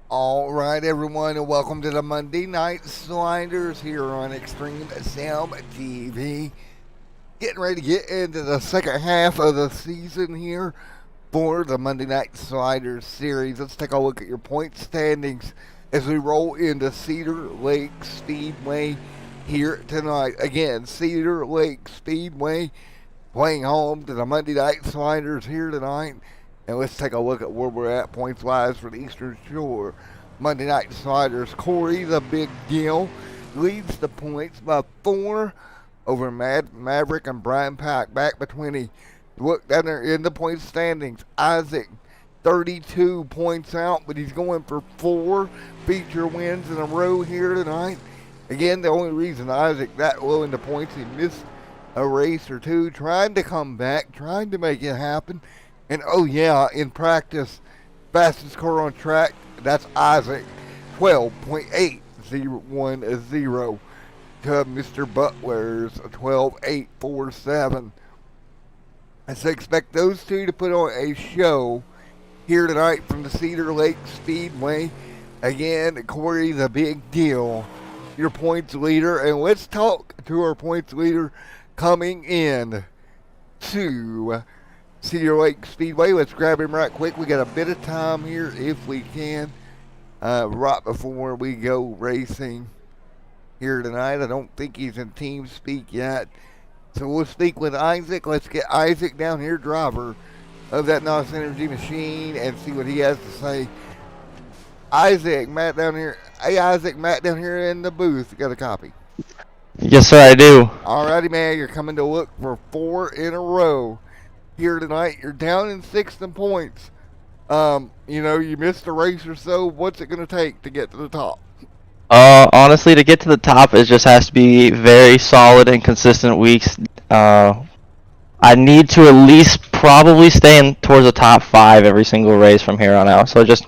All right, everyone, and welcome to the Monday Night Sliders here on Extreme Sam TV. Getting ready to get into the second half of the season here for the Monday Night Sliders series. Let's take a look at your point standings as we roll into Cedar Lake Speedway here tonight. Again, Cedar Lake Speedway playing home to the Monday Night Sliders here tonight. And let's take a look at where we're at points wise for the Eastern Shore. Monday Night Sliders. Corey, the big deal, leads the points by 4 over Maverick and Brian Pack. Back between the look down there in the point standings. Isaac, 32 points out, but he's going for 4 feature wins in a row here tonight. Again, the only reason Isaac that low in the points, he missed a race or two, trying to come back, trying to make it happen. And oh yeah, in practice, fastest car on track, that's Isaac, 12.810 to Mr. Butler's 12.847. I so expect those two to put on a show here tonight from the Cedar Lake Speedway. Again, Corey, the big deal, your points leader. And let's talk to our points leader coming in to Cedar Lake Speedway. Let's grab him right quick. We got a bit of time here if we can, right before we go racing here tonight. I don't think he's in team speak yet. So we'll speak with Isaac. Let's get Isaac down here, driver of that NOS Energy machine, and see what he has to say. Isaac, Matt down here. Hey, Isaac, Matt down here in the booth. You got a copy? Yes, sir, I do. Alrighty, man. You're coming to look for 4 in a row here tonight. You're down in 6th in points. You missed a race or so. What's it going to take to get to the top? Honestly, to get to the top, it just has to be very solid and consistent weeks. I need to at least probably stay in towards the top 5 every single race from here on out. So just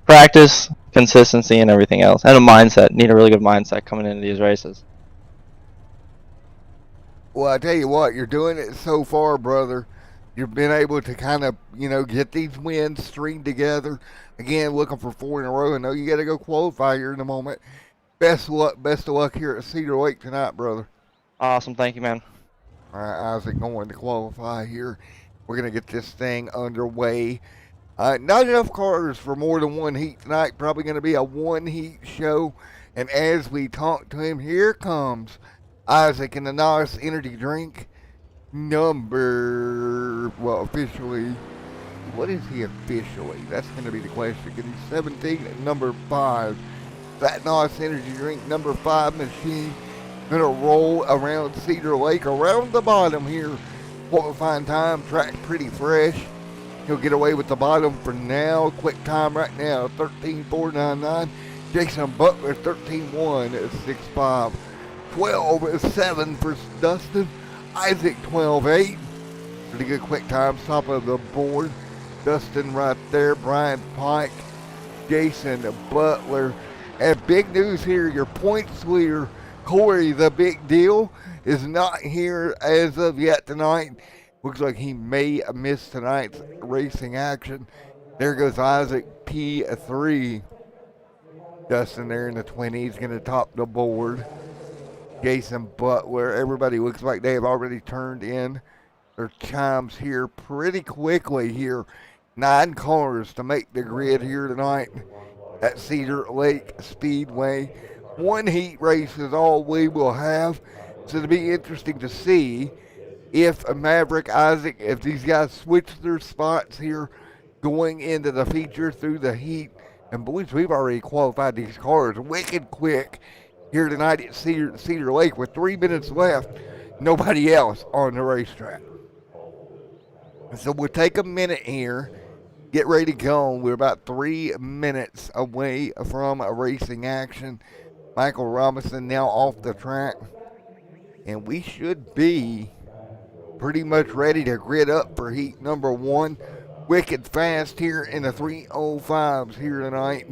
practice, consistency, and everything else. And a mindset. Need a really good mindset coming into these races. Well, I tell you what, you're doing it so far, brother. You've been able to kind of, get these wins string together. Again, looking for 4 in a row. I know you got to go qualify here in a moment. Best of luck here at Cedar Lake tonight, brother. Awesome, thank you, man. All right, Isaac going to qualify here. We're going to get this thing underway. Not enough cars for more than one heat tonight. Probably going to be a one heat show. And as we talk to him, here comes Isaac in the NOS Energy Drink. Officially, what is he officially? That's going to be the question. He's 17 at number 5. That NOS Energy Drink number 5 machine going to roll around Cedar Lake, around the bottom here. Qualifying time, track pretty fresh. He'll get away with the bottom for now. Quick time right now, 13.499. Jason Butler, 13.165. 12.7 for Dustin. Isaac, 12.8. Pretty good quick time, top of the board. Dustin right there. Brian Pike, Jason Butler. And big news here, your points leader, Corey, the big deal, is not here as of yet tonight. Looks like he may miss tonight's racing action. There goes Isaac, P3. Dustin there in the 20s, going to top the board. Jason Butler, everybody looks like they have already turned in their chimes here pretty quickly here. 9 cars to make the grid here tonight at Cedar Lake Speedway. One heat race is all we will have. So it'll be interesting to see if Maverick, Isaac, if these guys switch their spots here going into the feature through the heat. And boys, we've already qualified these cars wicked quick here tonight at Cedar Lake with 3 minutes left. Nobody else on the racetrack. So we'll take a minute here. Get ready to go. We're about 3 minutes away from a racing action. Michael Robinson now off the track. And we should be pretty much ready to grid up for heat number 1. Wicked fast here in the 305s here tonight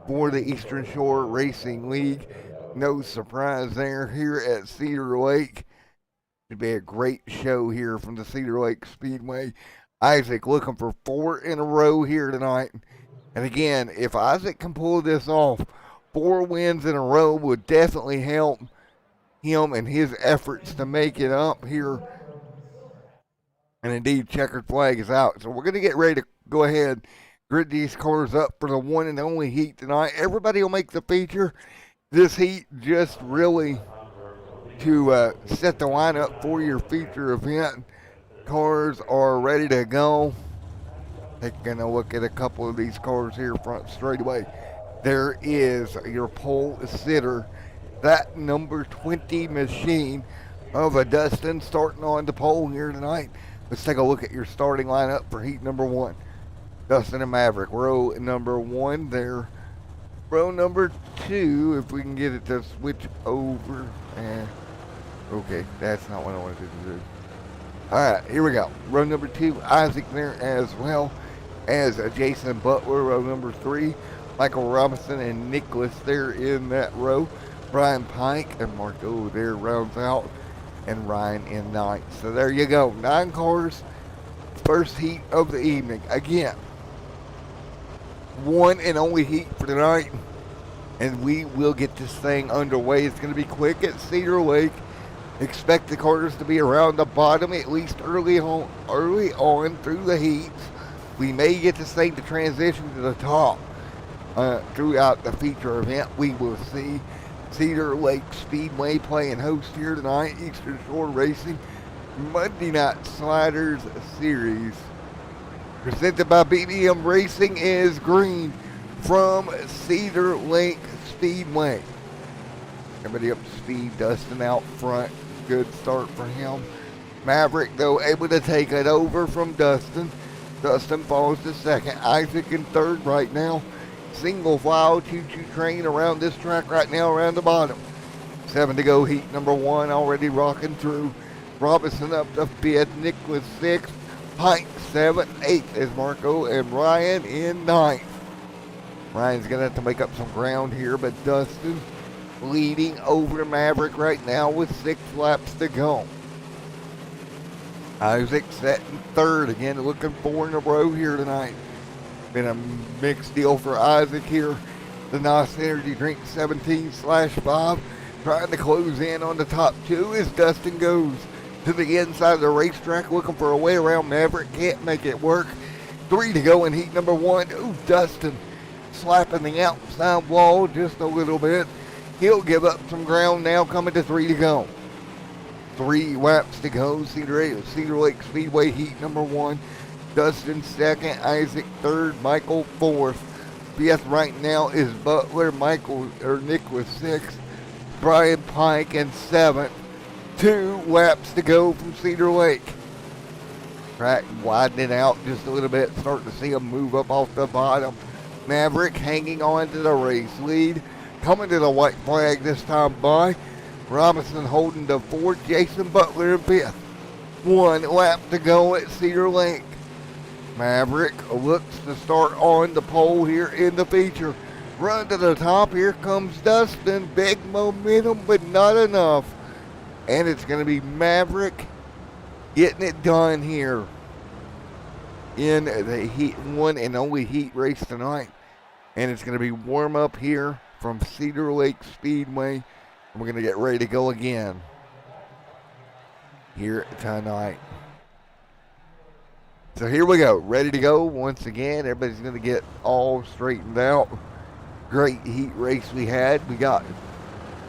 for the Eastern Shore Racing League. No surprise there here at Cedar Lake. Should be a great show here from the Cedar Lake Speedway. Isaac looking for 4 in a row here tonight And again, if Isaac can pull this off, 4 wins in a row would definitely help him and his efforts to make it up here. And indeed, checkered flag is out. So we're going to get ready to go ahead, grid these cars up for the one and only heat tonight. Everybody will make the feature. This heat just really to set the lineup for your feature event. Cars are ready to go. Taking a look at a couple of these cars here front straightaway. There is your pole sitter, that number 20 machine of a Dustin starting on the pole here tonight. Let's take a look at your starting lineup for heat number 1. Dustin and Maverick, row number 1 there. Row number 2, if we can get it to switch over. Okay, that's not what I wanted to do. Alright, here we go. Row number 2, Isaac there as well as Jason Butler. Row number 3, Michael Robinson and Nicholas there in that row. Brian Pike and Marco there rounds out, and Ryan in ninth. So there you go. 9 cars, first heat of the evening. Again, one and only heat for tonight, and we will get this thing underway. It's going to be quick at Cedar Lake. Expect the cars to be around the bottom, at least early on through the heats. We may get this thing to transition to the top throughout the feature event. We will see. Cedar Lake Speedway playing host here tonight. Eastern Shore Racing Monday Night Sliders Series, presented by BBM Racing, is green from Cedar Lake Speedway. Everybody up to speed. Dustin out front. Good start for him. Maverick, though, able to take it over from Dustin. Dustin falls to second. Isaac in third right now. Single file choo-choo train around this track right now around the bottom. 7 to go, heat number 1 already rocking through. Robinson up to 5th, Nicholas 6th, Pike 7th, 8th is Marco, and Ryan in 9th. Ryan's going to have to make up some ground here, but Dustin leading over Maverick right now with 6 laps to go. Isaac set in third, again looking 4 in a row here tonight. Been a mixed deal for Isaac here. The NOS Energy Drink 17/5 trying to close in on the top 2 as Dustin goes to the inside of the racetrack looking for a way around Maverick. Can't make it work. 3 to go in heat number 1. Ooh, Dustin slapping the outside wall just a little bit. He'll give up some ground now, coming to 3 to go. 3 laps to go. Cedar Lake Speedway heat number 1. Dustin second, Isaac third, Michael fourth. 5th right now is Butler, Nicholas 6th, Brian Pike in 7th. 2 laps to go from Cedar Lake. Track widening out just a little bit, starting to see him move up off the bottom. Maverick hanging on to the race lead. Coming to the white flag this time by Robinson holding the 4th, Jason Butler in 5th. 1 lap to go at Cedar Lake. Maverick looks to start on the pole here in the feature. Run to the top. Here comes Dustin. Big momentum, but not enough. And it's going to be Maverick getting it done here in the heat 1 and only heat race tonight. And it's going to be warm up here from Cedar Lake Speedway. And we're going to get ready to go again here tonight. So here we go, ready to go once again. Everybody's going to get all straightened out. Great heat race we had. We got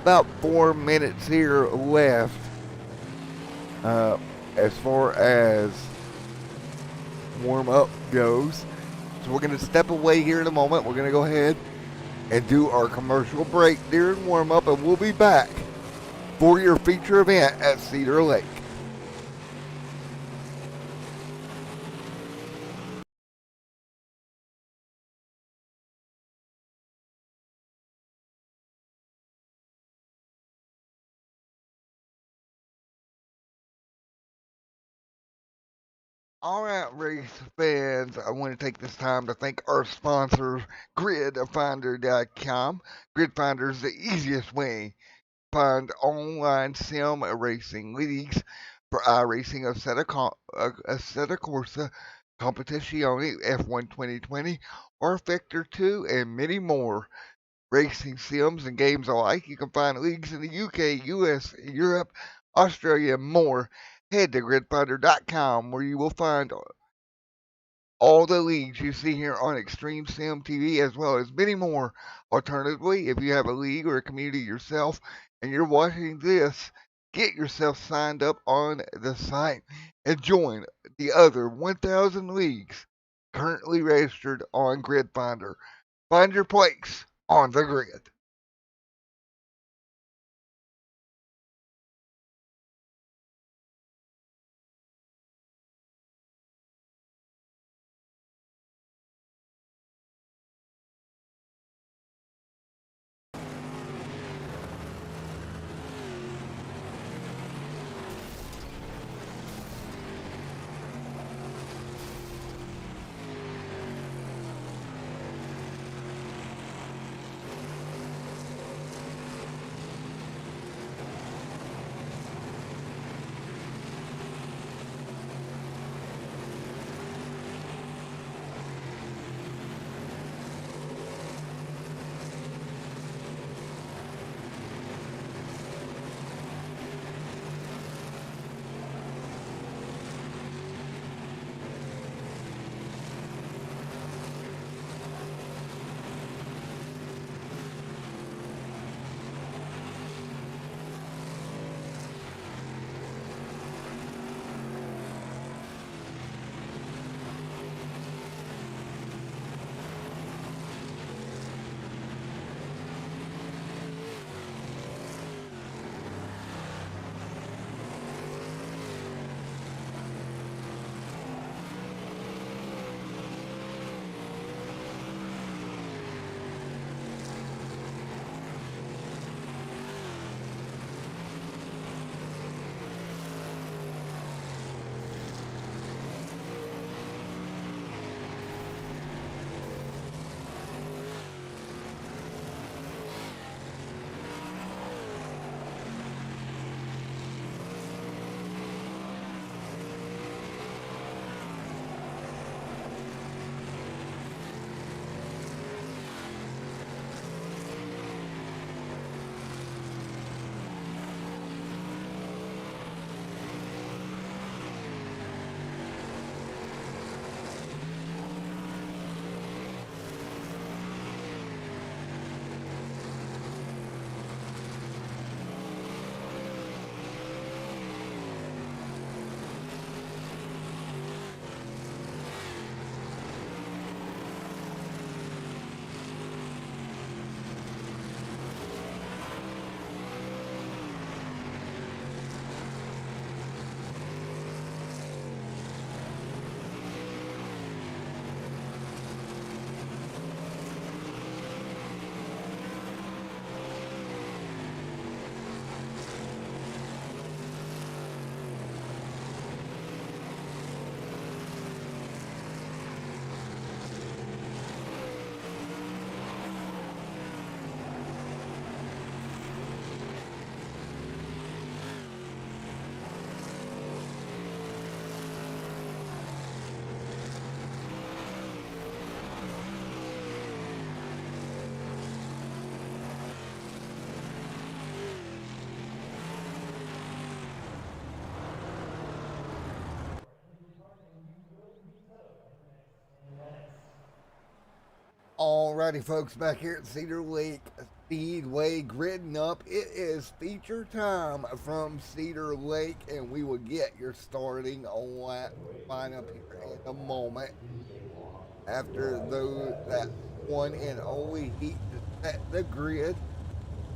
about 4 minutes here left as far as warm up goes. So we're going to step away here in a moment. We're going to go ahead and do our commercial break during warm up, and we'll be back for your feature event at Cedar Lake. All right, race fans, I want to take this time to thank our sponsors, GridFinder.com. GridFinder is the easiest way to find online sim racing leagues for iRacing, Assetto Corsa, Competizione F1 2020, or Vector 2, and many more. Racing sims and games alike, you can find leagues in the UK, US, Europe, Australia, and more. Head to gridfinder.com where you will find all the leagues you see here on Extreme Sim TV, as well as many more. Alternatively, if you have a league or a community yourself and you're watching this, get yourself signed up on the site and join the other 1,000 leagues currently registered on Grid Finder. Find your place on the grid. Alrighty, folks, back here at Cedar Lake Speedway, gridding up. It is feature time from Cedar Lake, and we will get your starting lap lineup here in a moment. After that one and only heat to set the grid,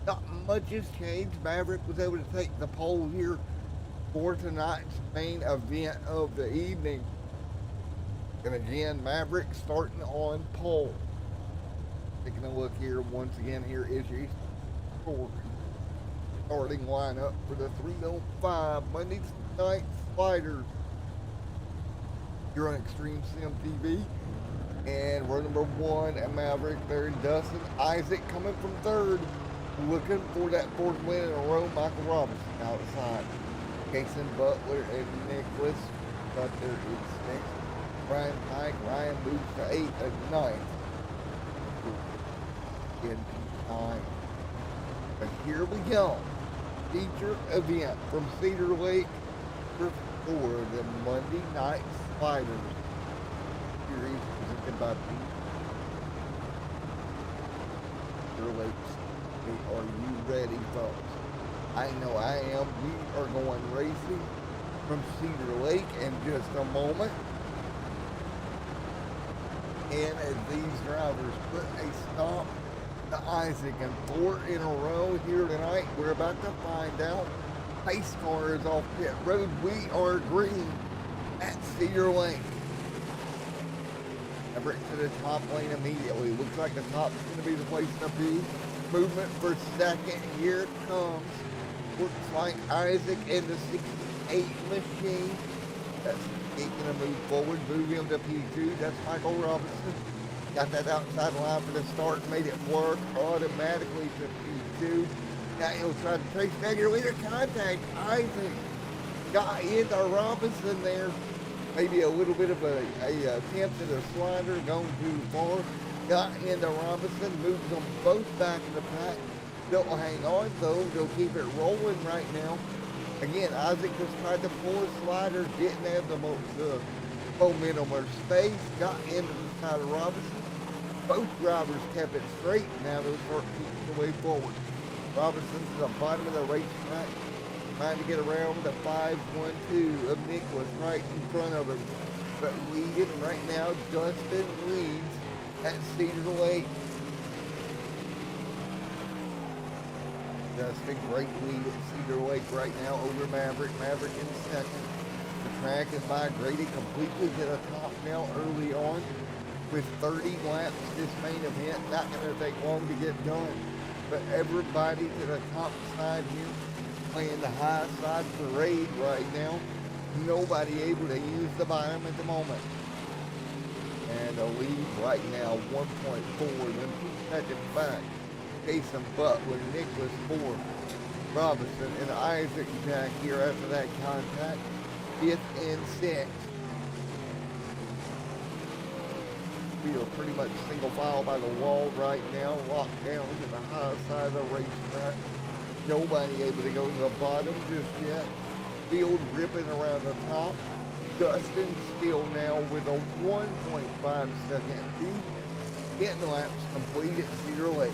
not much has changed. Maverick was able to take the pole here for tonight's main event of the evening. And again, Maverick starting on pole. Taking a look here once again, here is your starting lineup for the 305 Monday night sliders. You're on Extreme Sim TV. And row number one at Maverick there in Dustin. Isaac coming from third. Looking for that fourth win in a row. Michael Robinson outside. Jason Butler and Nicholas. But there is next. Ryan Pike. Ryan moves to 8th and 9th. In time. But here we go. Feature event from Cedar Lake for the Monday Night Spiders series presented by Cedar Lakes. Are you ready, folks? I know I am. We are going racing from Cedar Lake in just a moment. And as these drivers put a stop to Isaac and 4 in a row here tonight, we're about to find out. Pace car is off pit road. We are green at Cedar Lake. Everett to the top lane immediately. Looks like the top's going to be the place to be. Movement for second. Here it comes. Looks like Isaac in the 68 machine. That's going to move forward. Move him to P2. That's Michael Robinson. Got that outside line for the start. Made it work automatically to P2. Now he'll try to trace back your leader. Contact. Isaac got into Robinson there. Maybe a little bit of a attempt at a slider. Going too far. Got into Robinson. Moves them both back in the pack. They'll hang on though. They'll keep it rolling right now. Again, Isaac just tried to pull a slider. Didn't have the momentum or space. Got into the side of Robinson. Both drivers kept it straight. Now they'll start keeping the way forward. Robinson's at the bottom of the racetrack, trying to get around the 5-1-2 of Nicholas right in front of him. But leading right now, Dustin leads at Cedar Lake. Dustin, great lead at Cedar Lake right now over Maverick. Maverick in second. The track is migrated completely to the top now early on. With 30 laps, this main event, not going to take long to get done. But everybody to the top side here, playing the high side parade right now. Nobody able to use the bottom at the moment. And a lead right now, 1.4, then 2 seconds back. Jason Butler, Nicholas Ford, Robinson, and Isaac back here after that contact. 5th and 6th. We are pretty much single file by the wall right now, locked down to the high side of the racetrack. Nobody able to go to the bottom just yet. Field ripping around the top. Dustin still now with a 1.5 second lead. Getting laps complete at Cedar Lake.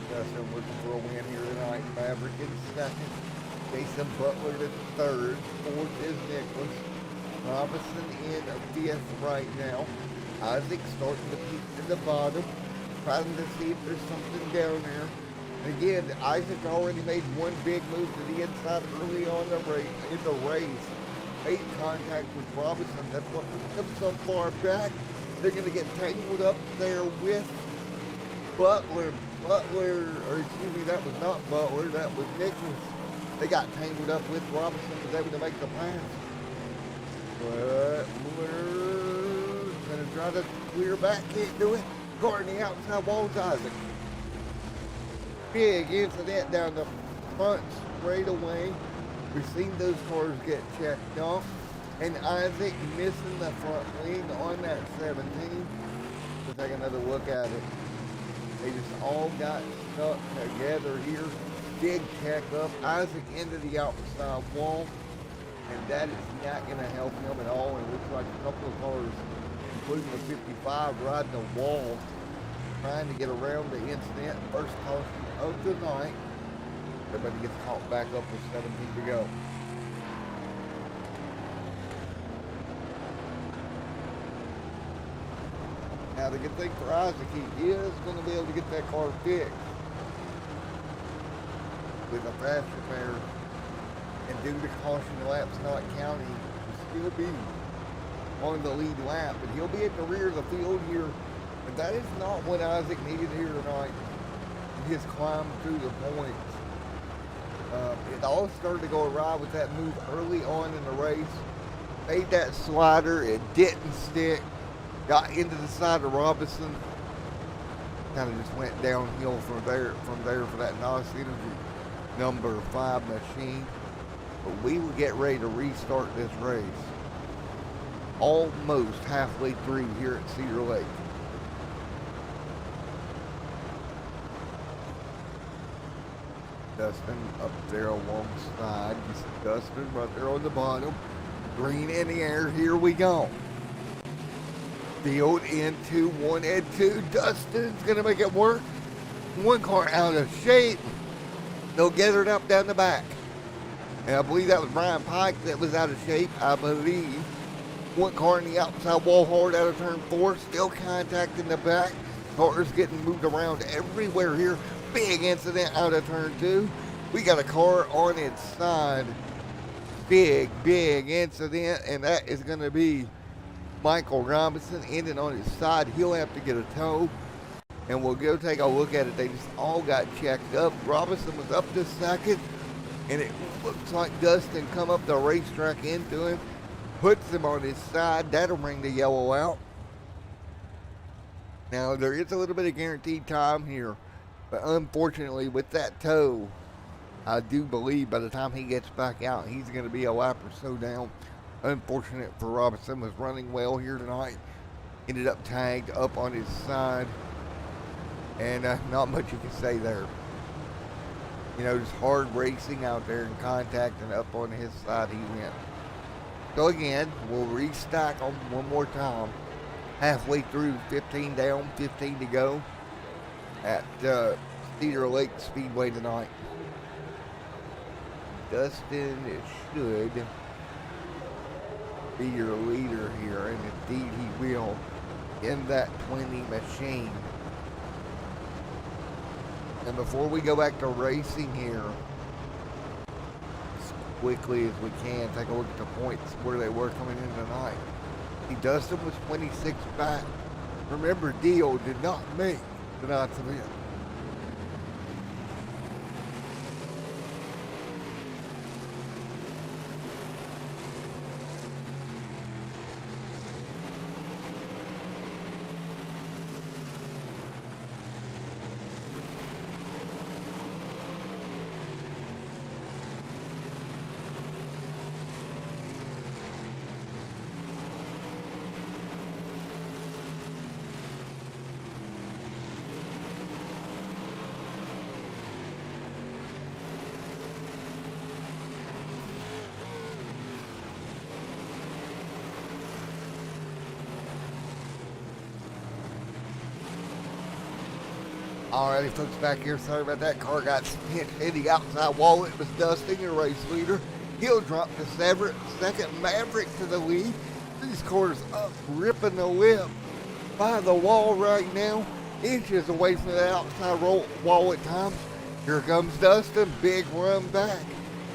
Dustin looking for a win here tonight. Maverick in second. Jason Butler to third. Fourth is Nicholas. Robinson in 5th right now. Isaac starting to peek to the bottom, trying to see if there's something down there. And again, Isaac already made one big move to the inside early on in the race. Made contact with Robinson. That's what put them so far back. They're going to get tangled up there with Butler. Or excuse me, that was not Butler. That was Nicholas. They got tangled up with Robinson, was able to make the pass. But we're going to try to clear back, can't do it. Guarding the outside walls, Isaac. Big incident down the front straightaway. We've seen those cars get checked off. And Isaac missing the front wing on that 17. Let's take another look at it. They just all got stuck together here. Big check up. Isaac into the outside wall. And that is not going to help him at all. It looks like a couple of cars, including the 55, riding the wall, trying to get around the incident. First caution of the night. Everybody gets caught back up with 17 to go. Now the good thing for Isaac, he is going to be able to get that car fixed with a fast repair. And due to caution laps not counting, he'll still be on the lead lap, but he'll be at the rear of the field here. And that is not what Isaac needed here tonight in his climb through the points. It all started to go awry with that move early on in the race. Made that slider, it didn't stick. Got into the side of Robinson. Kind of just went downhill from there for that NOS Energy number 5 machine. But we will get ready to restart this race. almost halfway through here at Cedar Lake. Dustin up there alongside. You see Dustin right there on the bottom. Green in the air. Here we go. Field into 1 and 2. Dustin's going to make it work. One car out of shape. They'll get it up down the back. And I believe that was Brian Pike that was out of shape, I believe. One car in the outside wall hard out of turn 4. Still contacting the back. Cars getting moved around everywhere here. Big incident out of turn 2. We got a car on its side. Big incident. And that is going to be Michael Robinson ending on his side. He'll have to get a tow. And we'll go take a look at it. They just all got checked up. Robinson was up to second. And it looks like Dustin come up the racetrack into him. Puts him on his side. That'll bring the yellow out. Now, there is a little bit of guaranteed time here. But unfortunately, with that tow, I do believe by the time he gets back out, he's going to be a lap or so down. Unfortunate for Robinson. Was running well here tonight. Ended up tagged up on his side. And not much you can say there. You know, just hard racing out there and contacting up on his side he went. So again, we'll restack them one more time. Halfway through, 15 down, 15 to go at Cedar Lake Speedway tonight. Dustin should be your leader here, and indeed he will in that 20 machine. And before we go back to racing here, as quickly as we can, take a look at the points where they were coming in tonight. Dustin was 26 back. Remember, Dio did not make tonight's event. Alrighty, folks, back here. Sorry about that. Car got hit in the outside wall. It was Dustin, your race leader. He'll drop to second. Maverick to the lead. These cars up, ripping the whip by the wall right now. Inches away from the outside wall at times. Here comes Dustin. Big run back.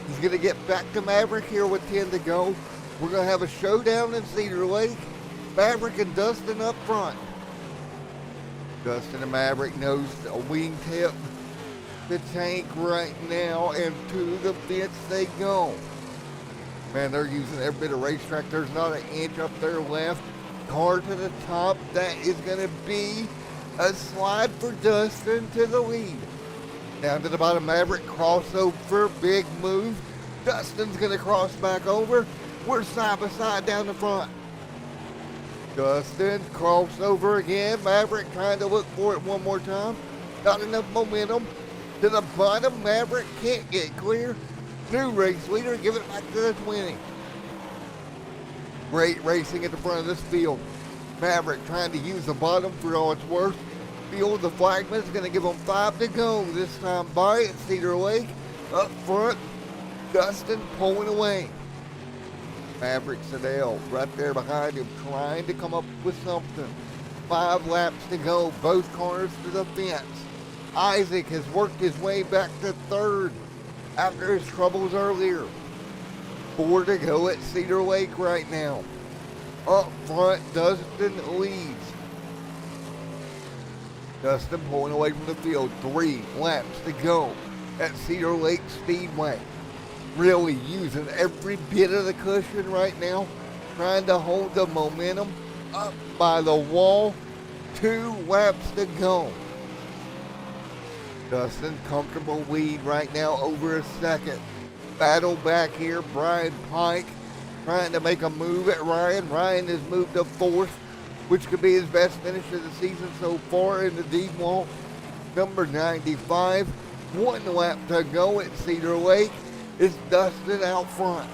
He's going to get back to Maverick here with 10 to go. We're going to have a showdown in Cedar Lake. Maverick and Dustin up front. Dustin and Maverick knows a wingtip the tank right now, and to the fence they go. Man, they're using every bit of racetrack. There's not an inch up there left. Car to the top. That is going to be a slide for Dustin to the lead. Down to the bottom, Maverick crossover, big move. Dustin's going to cross back over. We're side by side down the front. Dustin crossover again. Maverick trying to look for it one more time. Not enough momentum. To the bottom, Maverick can't get clear. New race leader, give it back to the 20. Great racing at the front of this field. Maverick trying to use the bottom for all it's worth. Field, the flagman is going to give them 5 to go this time by at Cedar Lake. Up front, Dustin pulling away. Maverick Cedar right there behind him, trying to come up with something. 5 laps to go, both cars to the fence. Isaac has worked his way back to third after his troubles earlier. 4 to go at Cedar Lake right now. Up front, Dustin leads. Dustin pulling away from the field. 3 laps to go at Cedar Lake Speedway. Really using every bit of the cushion right now, trying to hold the momentum up by the wall. 2 laps to go. Dustin, comfortable lead right now over a second. Battle back here, Brian Pike trying to make a move at Ryan. Ryan has moved to fourth, which could be his best finish of the season so far in the deep wall. Number 95, 1 lap to go at Cedar Lake. It's Dustin out front.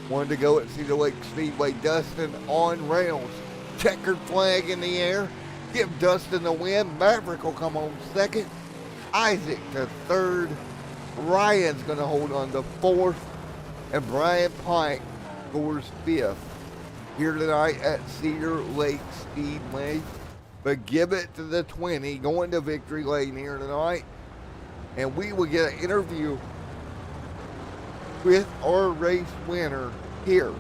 1 to go at Cedar Lake Speedway. Dustin on rails. Checkered flag in the air. Give Dustin the win. Maverick will come on second. Isaac to third. Ryan's going to hold on to fourth. And Brian Pike scores fifth here tonight at Cedar Lake Speedway. But give it to the 20 going to victory lane here tonight. And we will get an interview with our race winner here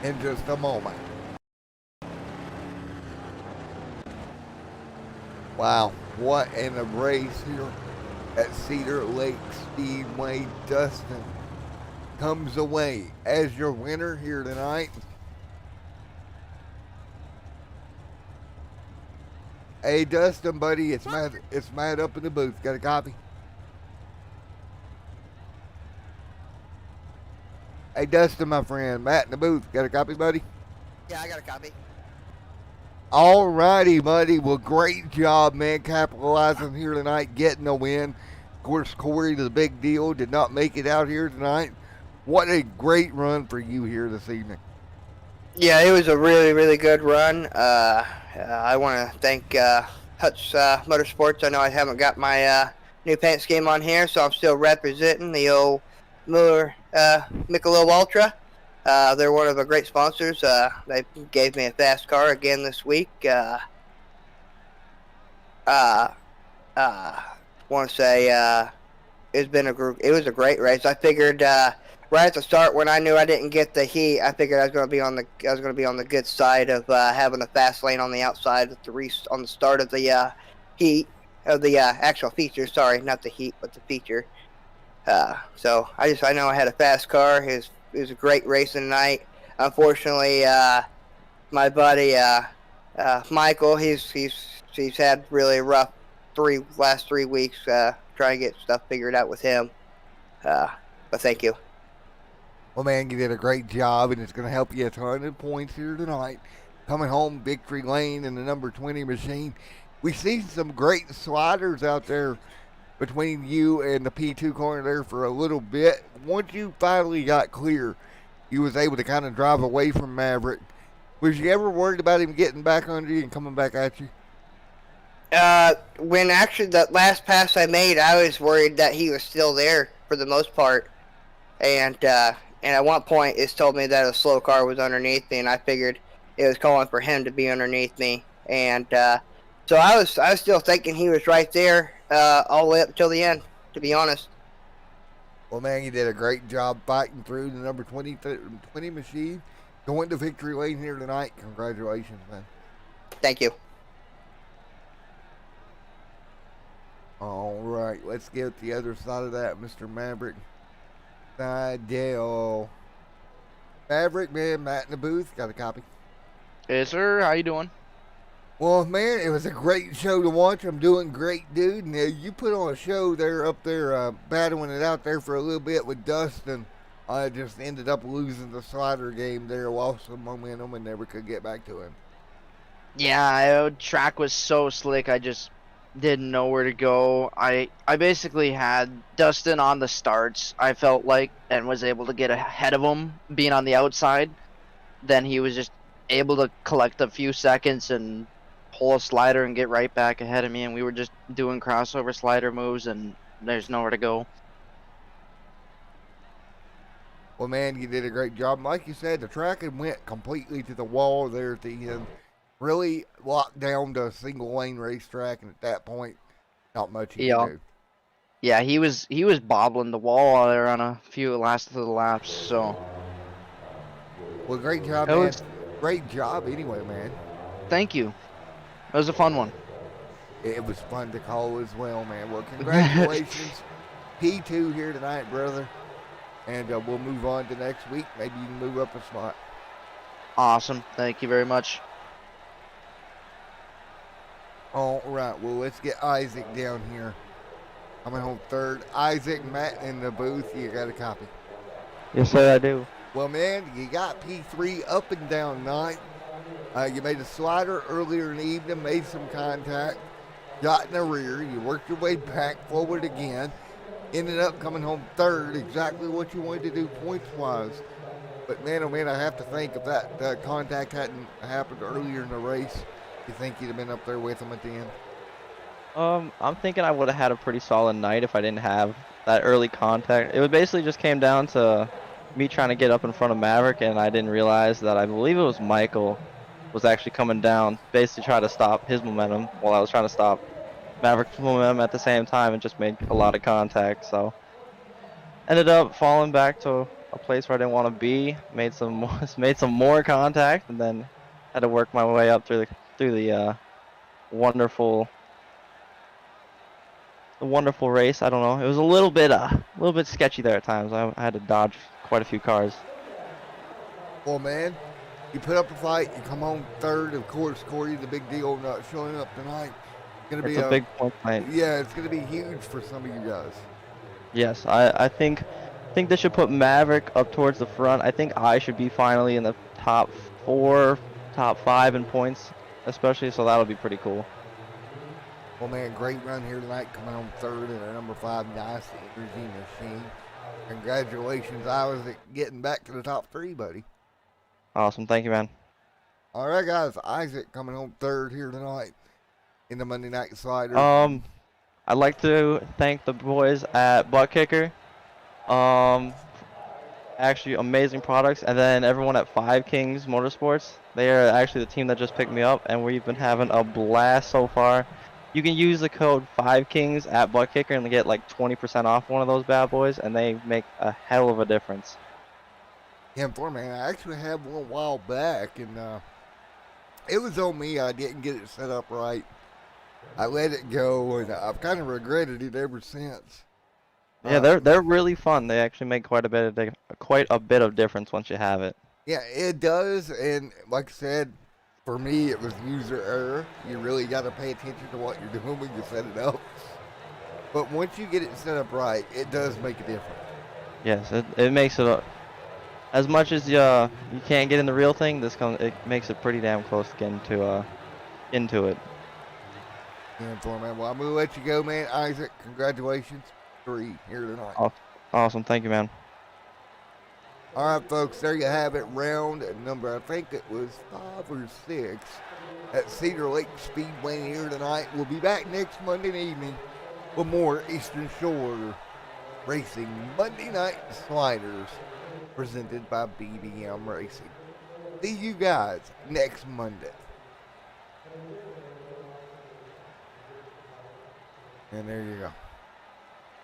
in just a moment. Wow, what in a race here at Cedar Lake Speedway. Dustin comes away as your winner here tonight. Hey Dustin, buddy, it's Matt up in the booth. Got a copy? Hey Dustin, my friend, Matt in the booth. Got a copy, buddy? Yeah, I got a copy. All righty, buddy. Well, great job, man, capitalizing here tonight, getting the win. Of course, Corey, the big deal, did not make it out here tonight. What a great run for you here this evening. Yeah, it was a really, really good run. I want to thank Hutch Motorsports. I know I haven't got my new paint scheme on here, so I'm still representing the old Miller Michelob Ultra. They're one of the great sponsors. They gave me a fast car again this week. Want to say it was a great race. I figured right at the start, when I knew I didn't get the heat, I figured I was going to be on the good side of having a fast lane on the outside at on the start of the heat of the actual feature. Sorry, not the heat, but the feature. So I know I had a fast car. It was a great racing tonight. Unfortunately, my buddy Michael, he's had really a rough last 3 weeks trying to get stuff figured out with him. But thank you. Well, man, you did a great job, and it's going to help you a ton of points here tonight. Coming home, victory lane in the number 20 machine. We see some great sliders out there between you and the P2 corner there for a little bit. Once you finally got clear, you was able to kind of drive away from Maverick. Was you ever worried about him getting back under you and coming back at you? When actually that last pass I made, I was worried that he was still there for the most part. And at one point, it told me that a slow car was underneath me, and I figured it was calling for him to be underneath me. And so I was still thinking he was right there all the way up until the end, to be honest. Well, man, you did a great job fighting through the number 20 machine. Going to victory lane here tonight. Congratulations, man. Thank you. All right, let's get the other side of that, Mr. Maverick. Dale. Maverick, man, Matt in the booth. Got a copy? Hey, sir. How you doing? Well, man, it was a great show to watch. I'm doing great, dude. And you put on a show there up there, battling it out there for a little bit with Dustin. I just ended up losing the slider game there, lost some momentum, and never could get back to him. Yeah, track was so slick. I just didn't know where to go. I basically had Dustin on the starts, I felt like, and was able to get ahead of him being on the outside. Then he was just able to collect a few seconds and pull a slider and get right back ahead of me, and we were just doing crossover slider moves, and there's nowhere to go. Well, man, you did a great job. Like you said, the track had went completely to the wall there at the end. Really locked down to a single lane racetrack, and at that point, not much you could do. Yeah, he was bobbling the wall there on a few last of the laps. So. Well, great job, man. Great job, anyway, man. Thank you. It was a fun one. It was fun to call as well, man. Well, congratulations, P2 here tonight, brother. And we'll move on to next week. Maybe you can move up a spot. Awesome. Thank you very much. All right. Well, let's get Isaac down here. Coming home third. Isaac, Matt in the booth. You got a copy? Yes, sir, I do. Well, man, you got P3 up and down night. You made a slider earlier in the evening, made some contact, got in the rear. You worked your way back forward again. Ended up coming home third, exactly what you wanted to do points-wise. But man, oh man, I have to think if that contact hadn't happened earlier in the race, you think you'd have been up there with them at the end? I'm thinking I would have had a pretty solid night if I didn't have that early contact. It would basically just came down to me trying to get up in front of Maverick, and I didn't realize that I believe it was Michael was actually coming down, basically trying to stop his momentum while I was trying to stop Maverick's momentum at the same time, and just made a lot of contact. So ended up falling back to a place where I didn't want to be. Made some made some more contact, and then had to work my way up through the wonderful race. I don't know. It was a little bit sketchy there at times. I had to dodge quite a few cars. Well, man, you put up a fight. You come home third. Of course, Corey, the big deal not showing up tonight. It's gonna be a big point night. Yeah, it's gonna be huge for some of you guys. Yes, I think this should put Maverick up towards the front. I think I should be finally in the top 4, top 5 in points, especially. So that'll be pretty cool. Well, man, great run here tonight, coming home third in a number 5 nice energy machine. Congratulations, I was getting back to the top 3, buddy. Awesome, thank you, man. All right, guys, Isaac coming home third here tonight in the Monday Night Slider. I'd like to thank the boys at Butt Kicker. Actually, amazing products, and then everyone at 5 Kings Motorsports. They are actually the team that just picked me up, and we've been having a blast so far. You can use the code 5Kings at Butt Kicker and get like 20% off one of those bad boys, and they make a hell of a difference. Yeah, man, I actually had one a while back, and it was on me. I didn't get it set up right. I let it go, and I've kind of regretted it ever since. Yeah, they're really fun. They actually make quite a bit of difference once you have it. Yeah, it does, and like I said, for me, it was user error. You really got to pay attention to what you're doing when you set it up. But once you get it set up right, it does make a difference. Yes, it makes it as much as you can't get in the real thing. It makes it pretty damn close to getting into it. Yeah, man. Well, I'm gonna let you go, man. Isaac, congratulations, 3 here tonight. Awesome, thank you, man. All right, folks, there you have it. Round number, I think it was 5 or 6 at Cedar Lake Speedway here tonight. We'll be back next Monday evening with more Eastern Shore Racing Monday Night Sliders presented by BBM Racing. See you guys next Monday. And there you go.